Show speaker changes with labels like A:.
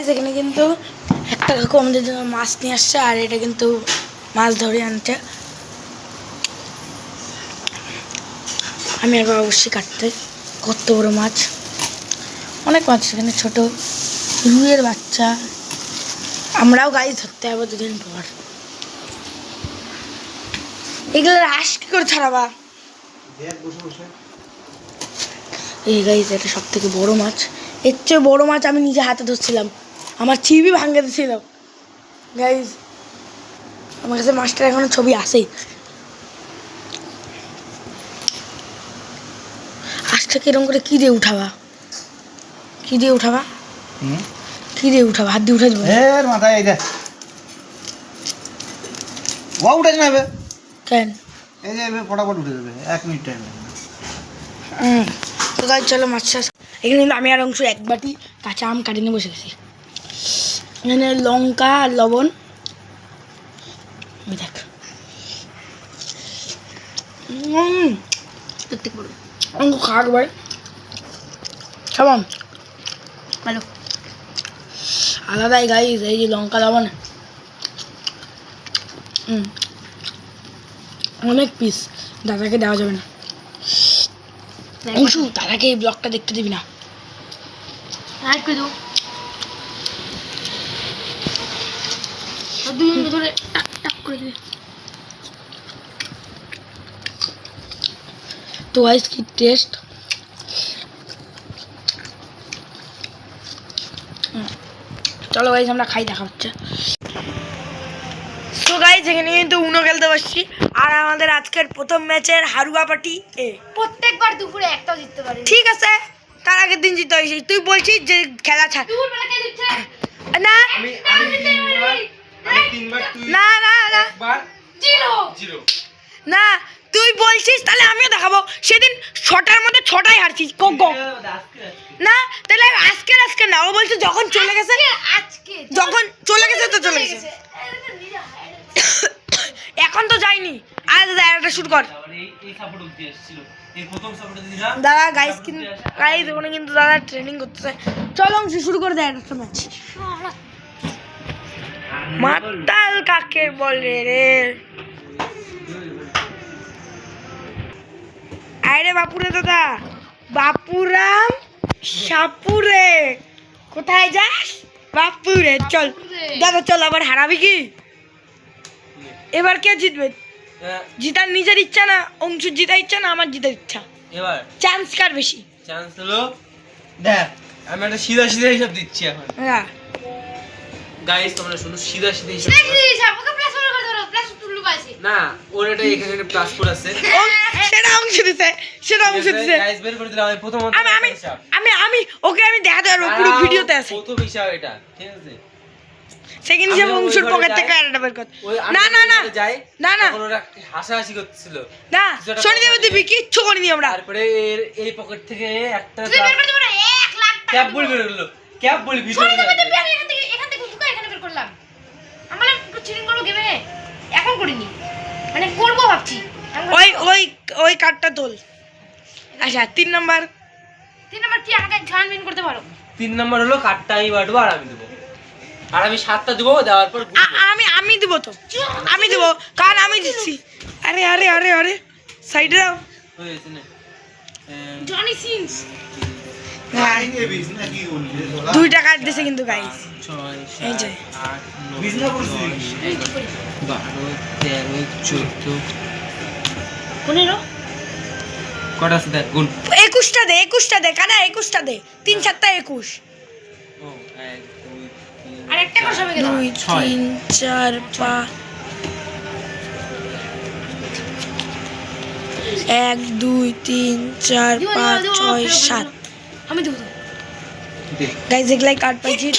A: Guys এখানে কিন্তু একটা কাকু আমাদের জন্য মাছ নিয়ে আসছে, আর এটা কিন্তু মাছ ধরে আনছে। আমি আর বাবা অবশ্যই কাটতে, কত বড় মাছ, অনেক মাছ এখানে, ছোট রুইয়ের বাচ্চা। আমরাও গাইস ধরতে যাবো দুদিন পর। এগুলো রাস কি করে ছাড়াবা? এই গাইস এটা সব থেকে বড় মাছ, এর চেয়ে বড় মাছ আমি নিজে হাতে ধরছিলাম, আমার ছিপই ভাঙে দিয়েছিল গাইস। আমার কাছে মাছটার এখনো ছবি আসেই। আজকে কিরম করে কি দিয়ে উঠাবা, কি দিয়ে উঠাবা, কি দিয়ে উঠাবা? হাত দিয়ে উঠে দেবো
B: এর মাথায় এই দেখ, ও উঠে যাবে
A: কেন?
B: এই যে ফটাফট উঠে যাবে, 1 মিনিট টাইম।
A: তো গাইস চলো মাছ চাষ। এখানে কিন্তু আমি আর অংশ এক বাটি কাঁচা আম কাটিয়ে বসে গেছি। এখানে লঙ্কা আর লবণ, দেখ অঙ্ক খাওয়ার ভাই খাবাম ভালো আলাদাই গাইস। এই যে লঙ্কা লবণ অনেক পিস, দাদাকে দেওয়া যাবে না। অংশু দাদাকে এই ব্লগটা দেখতে দিবি না। ধরে টাক টাক করে দিবি। তো গাইস কি টেস্ট, চলো গাইস আমরা খাই, দেখা হচ্ছে। তো গাইস এখানে কিন্তু উনো খেলতে বসছি, আর আমাদের আজকের প্রথম ম্যাচের হারুয়া পার্টি এ।
C: প্রত্যেকবার দুপুরে একটাও জিততে পারি।
A: ঠিক আছে, তার আগের দিন জিতে হয়েছিস, তুই বলছিস যে খেলা ছাড়।
C: দুপুরবেলা কে জিতছে?
A: না না না না
C: জিরো।
A: না, তুই বলছিস তাহলে আমিও দেখাবো। সেদিন 6টার মধ্যে 6টাই হারছিস। না তাহলে আজকে না, ও বলছে যখন চলে গেছে,
C: আজকে
A: যখন চলে গেছে তো চলে গেছে, এখন তো যাইনি। আর দাদা একটা শুট কর দাদা। গাইস কিন্তু গাইস ওখানে কিন্তু দাদা ট্রেনিং করতেছে। চলো অংশ শুরু করে দেয় একটা ম্যাচ। মাতাল কাকে বলে রে? আরে বাপুরে দাদা, বাপুরাম সাপুরে, কোথায় যাস? বাপুরে চল দাদা, চল। আবার হারাবি কি? এবার কে জিতবে? জিতার নিজের ইচ্ছা না, অংশুর জিতার ইচ্ছা না আমার জিতার ইচ্ছা।
D: এবার
A: চান্স কার বেশি?
D: চান্স হলো, দেখ আমি একটা সিধা সিধা হিসাব দিচ্ছি এখন।
A: হ্যাঁ
D: গাইস তোমরা শুনো, সিধা সিধা হিসাব।
C: ওকে প্লাস করে ধরো, প্লাস তুলু পাইছে
D: না, ওর এটা এখানে একটা প্লাস ফোর আছে,
A: সেটা অংশ দিতে, সেটা অংশ দিতে।
D: গাইস বের করে দিলাম আমি প্রথম
A: আমি আমি ওকে আমি দেখাতে পারবো, পুরো ভিডিওতে আছে
D: প্রথম হিসাব এটা, ঠিক আছে?
A: সেকেন্ড হিসাব অংশুর পকেট থেকে আরেকটা বের কর। না না না না না
D: ওরা হাসাহাসি করতেছিল
A: না, শনিদেব দিবি কিচ্ছু করিনি আমরা।
D: তারপরে এই পকেট থেকে একটা
C: তুই বের করে দিবি না 1 লাখ টাকা
D: ক্যাপ বল বের করলো, ক্যাপ বল ভিতরে
C: আমি এখান থেকে ঢুকা এখানে বের করলাম। আমরা একটু চিটিং করব গেমে, এখন করিনি, মানে করব ভাবছি।
A: ওই ওই ওই কার্ডটা তোল। আচ্ছা 3 নাম্বার
C: কি আমাকে ঝানবিন করতে পারো?
D: 3 নাম্বার হলো কার্ডটা আমি বাটবো আর আমি দেবো, আর আমি 7টা দেবো, দেওয়ার পর
A: আমি দিব তো, আমি দিব, কারণ আমি দিচ্ছি। আরে আরে আরে আরে সাইডে দাও
D: হয়েছে না।
C: জনি সিনস
A: হ্যাঁ 2টা কার্ড দিছে কিন্তু গাইস।
D: 6
A: এই যে
D: 7 8 9 10 12 13 14
C: 15
D: কটা আছে দেখ গুণ।
A: 21টা দে, 21টা দে, কানা 21টা দে, 3 7টা 21।
D: ও 1 2 3
C: আর একটা করে সবাইকে দাও।
A: 2 3 4 5 1 2 3 4 5 6 7।
C: আমি দেবো।
D: দে
A: গাইস এগুলাই কার্ড পাইছি।